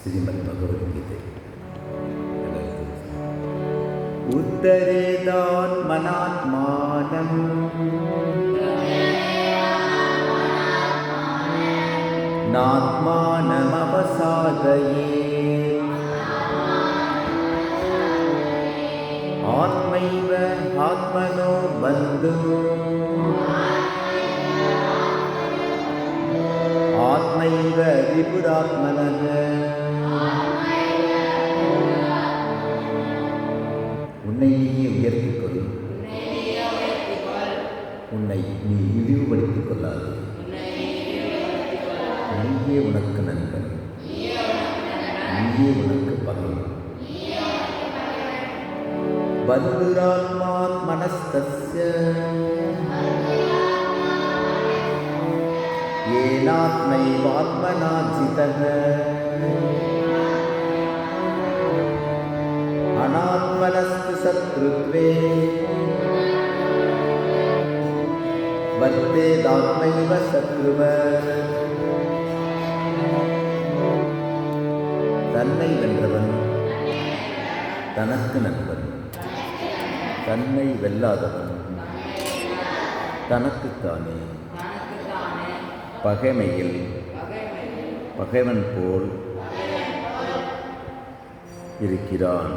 श्रीमद् भगवद्गीते उत्तरेदात्मनात्मानं नात्मानमवसादयेत् आत्मैव आत्मनो बन्धुः आत्मैव विपुरात्मनः உன்னையே உயர்த்திக் கொள், உன்னை நீ இழிவுபடுத்திக் கொள்ளாது. நீயே உனக்கு நண்பன், நீயே உனக்கு பகை. பந்துராத்மாத்மனஸ்தஸ்ய येनात्मैवात्मना जितः अनात्मनस्तु शत्रुत्वे वर्तेदात्मैव शत्रुवः. தன்னை வென்றவன் தனக்கு நண்பன், தன்னை வெல்லாதவன் தனக்குத்தானே பகைமையில் பகைவன் போல் இருக்கிறான்.